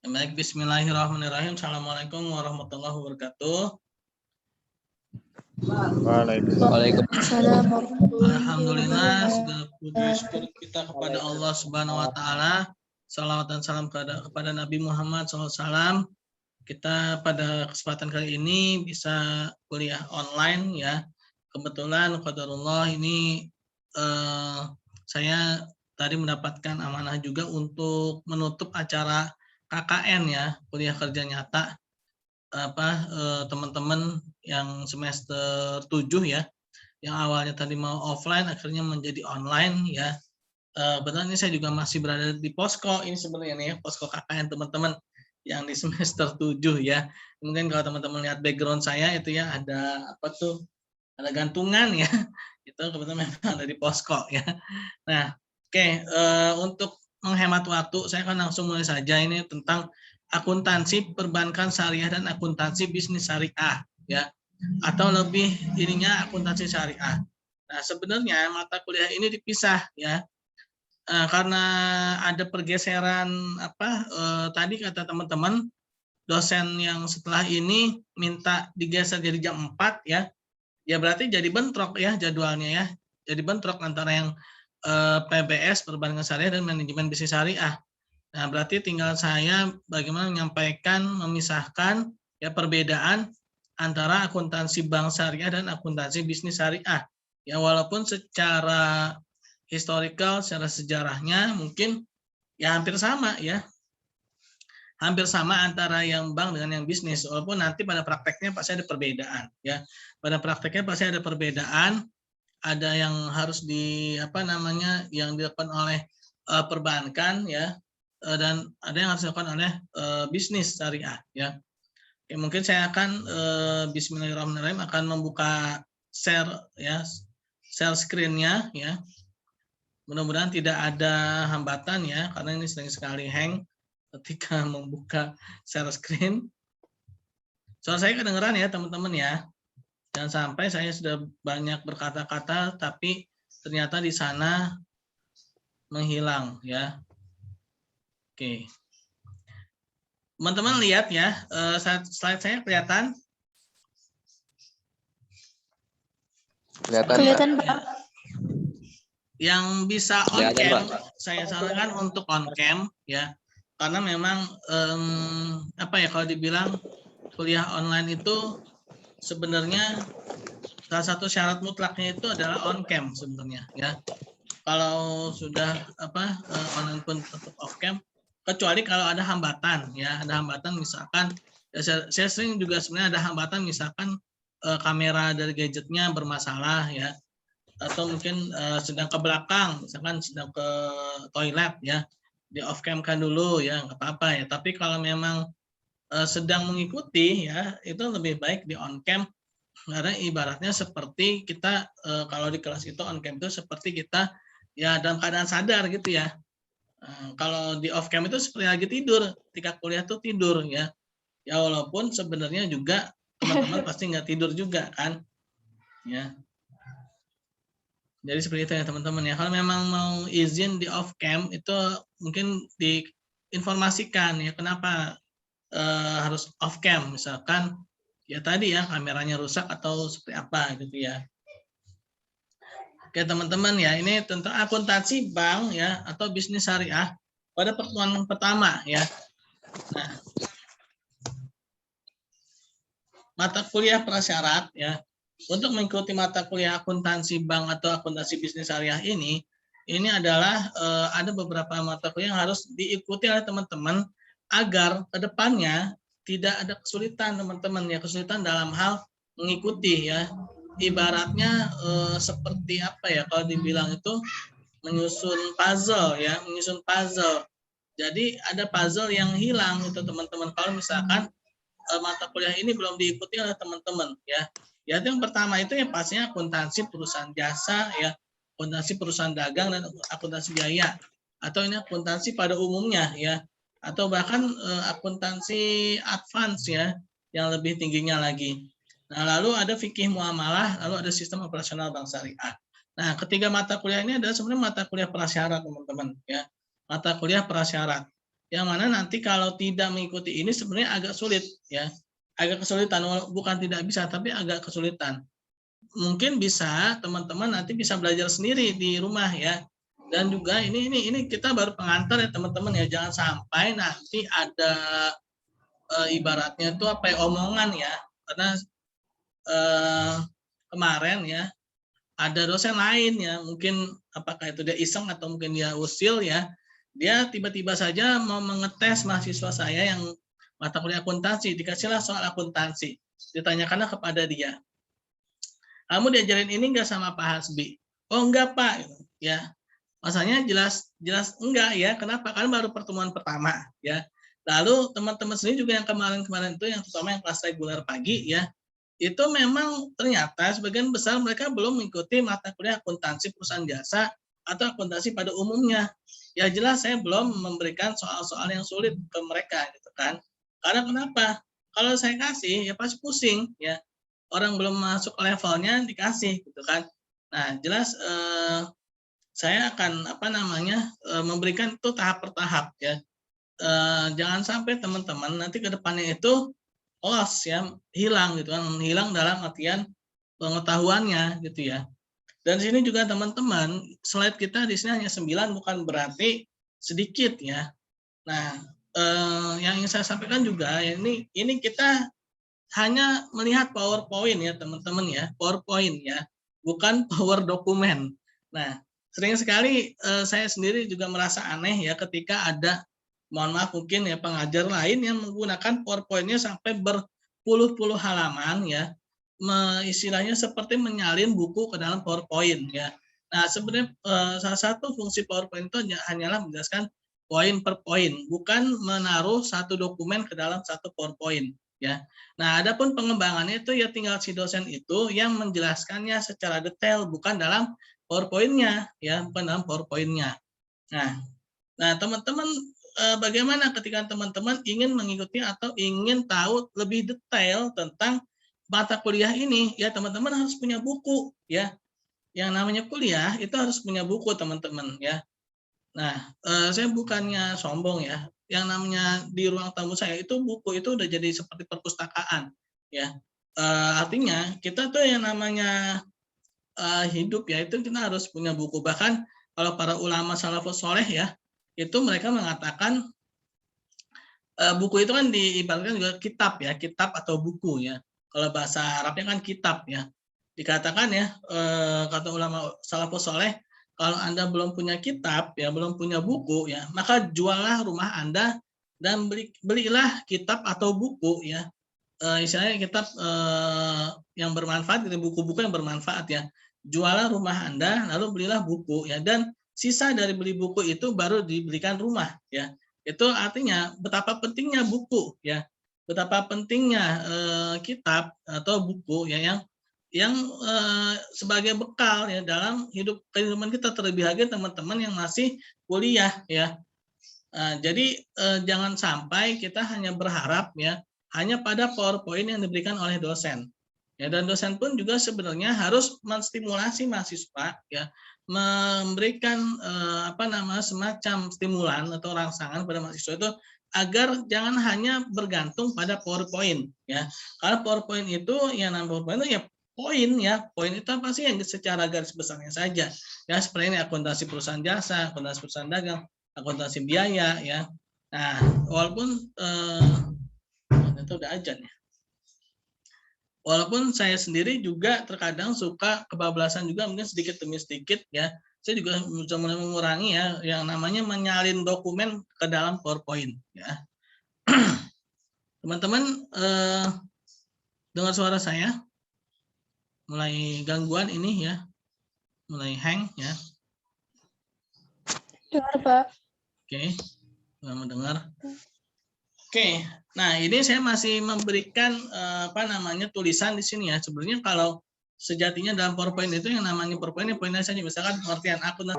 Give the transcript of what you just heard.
Baik, bismillahirrahmanirrahim. Assalamualaikum warahmatullahi wabarakatuh. Waalaikumsalam. Alhamdulillah, segala puji syukur kita kepada Allah Subhanahu wa taala. Salawat dan salam kepada Nabi Muhammad SAW. Kita pada kesempatan kali ini bisa kuliah online ya. Kebetulan qadarullah ini saya tadi mendapatkan amanah juga untuk menutup acara KKN ya, kuliah kerja nyata teman-teman yang semester 7 ya, yang awalnya tadi mau offline akhirnya menjadi online ya. Betul, ini saya juga masih berada di posko ini sebenarnya nih ya, posko KKN teman-teman yang di semester 7 ya. Mungkin kalau teman-teman lihat background saya itu ya ada apa tuh? Ada gantungan ya. Itu kebetulan memang ada di posko ya. Nah, oke, untuk menghemat waktu saya akan langsung mulai saja ini tentang akuntansi perbankan syariah dan akuntansi bisnis syariah ya. Atau lebih ininya akuntansi syariah. Nah, sebenarnya mata kuliah ini dipisah ya. Karena ada pergeseran tadi kata teman-teman dosen yang setelah ini minta digeser jadi jam 4 ya. Ya berarti jadi bentrok ya jadwalnya ya. Jadi bentrok antara yang PBS perbankan syariah dan manajemen bisnis syariah. Nah, berarti tinggal saya bagaimana menyampaikan memisahkan ya perbedaan antara akuntansi bank syariah dan akuntansi bisnis syariah. Ya walaupun secara historical, secara sejarahnya mungkin ya hampir sama ya. Hampir sama antara yang bank dengan yang bisnis, walaupun nanti pada prakteknya pasti ada perbedaan ya. Pada prakteknya pasti ada perbedaan, ada yang harus yang dilakukan oleh perbankan ya, dan ada yang harus dilakukan oleh bisnis syariah ya. Oke, mungkin saya akan bismillahirrahmanirrahim akan membuka share screen-nya ya. Mudah-mudahan tidak ada hambatan ya, karena ini sering sekali hang ketika membuka share screen. Suara saya kedengeran ya teman-teman ya. Jangan sampai saya sudah banyak berkata-kata tapi ternyata di sana menghilang ya. Oke. Teman-teman lihat ya, slide saya kelihatan? Kelihatan, Pak. Yang bisa on cam, saya sarankan untuk on cam ya, karena memang kalau dibilang kuliah online itu sebenarnya salah satu syarat mutlaknya itu adalah on cam sebenarnya ya. Kalau sudah online pun tetap off cam, kecuali kalau ada hambatan ya, ada hambatan misalkan ya, saya sering juga sebenarnya ada hambatan misalkan kamera dari gadgetnya bermasalah ya, atau mungkin sedang ke belakang, misalkan sedang ke toilet ya, di off cam kan dulu ya, nggak apa-apa ya. Tapi kalau memang sedang mengikuti ya, itu lebih baik di on cam, karena ibaratnya seperti kita kalau di kelas itu on cam itu seperti kita ya dalam keadaan sadar gitu ya. Kalau di off cam itu seperti lagi tidur, ketika kuliah tuh tidur ya. Ya walaupun sebenarnya juga teman-teman pasti nggak tidur juga kan, ya. Jadi seperti itu ya teman-teman ya. Kalau memang mau izin di off cam itu mungkin diinformasikan ya kenapa harus off cam. Misalkan ya tadi ya kameranya rusak atau seperti apa gitu ya. Oke teman-teman ya, ini tentang akuntansi bank ya atau bisnis syariah pada pertemuan pertama ya. Nah, mata kuliah prasyarat ya. Untuk mengikuti mata kuliah akuntansi bank atau akuntansi bisnis syariah ini adalah ada beberapa mata kuliah yang harus diikuti oleh teman-teman agar kedepannya tidak ada kesulitan teman-teman ya, kesulitan dalam hal mengikuti ya. Ibaratnya seperti apa ya kalau dibilang itu menyusun puzzle ya, menyusun puzzle. Jadi ada puzzle yang hilang itu teman-teman kalau misalkan mata kuliah ini belum diikuti oleh teman-teman ya. Ya yang pertama itu yang pastinya akuntansi perusahaan jasa ya, akuntansi perusahaan dagang dan akuntansi biaya, atau ini akuntansi pada umumnya ya, atau bahkan akuntansi advance ya yang lebih tingginya lagi. Nah, lalu ada fikih muamalah, lalu ada sistem operasional bank syariah. Nah, ketiga mata kuliah ini adalah sebenarnya mata kuliah prasyarat teman-teman ya. mata kuliah prasyarat. Yang mana nanti kalau tidak mengikuti ini sebenarnya agak sulit ya. Agak kesulitan, bukan tidak bisa tapi agak kesulitan. Mungkin bisa teman-teman nanti bisa belajar sendiri di rumah ya. Dan juga ini kita baru pengantar ya teman-teman ya. Jangan sampai nanti ada ibaratnya itu apa ya, omongan ya. Karena kemarin ya ada dosen lain ya, mungkin apakah itu dia iseng atau mungkin dia usil ya, dia tiba-tiba saja mau mengetes mahasiswa saya yang mata kuliah akuntansi, dikasihlah soal akuntansi, ditanyakanlah kepada dia, kamu diajarin ini enggak sama Pak Hasbi? Oh enggak Pak, ya. Masanya jelas enggak ya, kenapa? Kan baru pertemuan pertama ya. Lalu teman-teman sendiri juga yang kemarin-kemarin itu yang terutama yang kelas reguler pagi ya, itu memang ternyata sebagian besar mereka belum mengikuti mata kuliah akuntansi perusahaan jasa atau akuntansi pada umumnya. Ya jelas saya belum memberikan soal-soal yang sulit ke mereka gitu kan. Karena kenapa? Kalau saya kasih ya pasti pusing ya. Orang belum masuk levelnya dikasih gitu kan. Nah, jelas saya akan memberikan itu tahap per tahap ya. Jangan sampai teman-teman nanti ke depannya itu lost ya, hilang gitu kan, hilang dalam artian pengetahuannya gitu ya. Dan sini juga teman-teman, slide kita di sini hanya 9 bukan berarti sedikit ya. Nah, yang ingin saya sampaikan juga ini kita hanya melihat PowerPoint ya teman-teman ya, PowerPoint ya, bukan power dokumen. Nah, sering sekali saya sendiri juga merasa aneh ya ketika ada, mohon maaf mungkin ya pengajar lain yang menggunakan PowerPoint-nya sampai berpuluh-puluh halaman ya, istilahnya seperti menyalin buku ke dalam PowerPoint ya. Nah, sebenarnya salah satu fungsi PowerPoint itu hanyalah menjelaskan poin per poin, bukan menaruh satu dokumen ke dalam satu PowerPoint ya. Nah, adapun pengembangannya itu ya tinggal si dosen itu yang menjelaskannya secara detail, bukan dalam PowerPoint-nya ya, bukan dalam PowerPoint-nya. Nah, teman-teman bagaimana ketika teman-teman ingin mengikuti atau ingin tahu lebih detail tentang mata kuliah ini, ya teman-teman harus punya buku ya. Yang namanya kuliah itu harus punya buku teman-teman ya. Nah, saya bukannya sombong ya, yang namanya di ruang tamu saya itu buku itu udah jadi seperti perpustakaan ya. Artinya kita tuh yang namanya hidup ya itu kita harus punya buku. Bahkan kalau para ulama salafus soleh ya, itu mereka mengatakan buku itu kan diibaratkan juga kitab ya, kitab atau buku ya. Kalau bahasa Arabnya kan kitab ya. Dikatakan ya, kata ulama salafus soleh, kalau Anda belum punya kitab ya, belum punya buku ya, maka juallah rumah Anda dan belilah kitab atau buku ya. Istilahnya kitab yang bermanfaat, buku-buku yang bermanfaat ya. Juallah rumah Anda, lalu belilah buku ya, dan sisa dari beli buku itu baru dibelikan rumah ya. Itu artinya betapa pentingnya buku ya, betapa pentingnya kitab atau buku ya yang sebagai bekal ya dalam hidup kehidupan kita, terlebih lagi teman-teman yang masih kuliah ya. Jadi jangan sampai kita hanya berharap ya hanya pada PowerPoint yang diberikan oleh dosen. Ya, dan dosen pun juga sebenarnya harus menstimulasi mahasiswa ya, memberikan semacam stimulan atau rangsangan pada mahasiswa itu agar jangan hanya bergantung pada PowerPoint ya. Karena PowerPoint itu yang namanya PowerPoint itu ya poin ya. Poin itu apa sih yang secara garis besarnya saja. Ya seperti ini akuntansi perusahaan jasa, akuntansi perusahaan dagang, akuntansi biaya ya. Nah, walaupun itu udah ajan ya. Walaupun saya sendiri juga terkadang suka kebablasan juga mungkin sedikit demi sedikit ya. Saya juga mulai mengurangi ya yang namanya menyalin dokumen ke dalam PowerPoint ya. Teman-teman dengar suara saya? Mulai gangguan ini ya. Mulai hang ya. Dengar, Pak. Oke. Nggak mendengar. Oke, nah ini saya masih memberikan tulisan di sini ya. Sebenarnya kalau sejatinya dalam PowerPoint itu yang namanya PowerPoint ini poinnya saja, misalkan pengertian akun.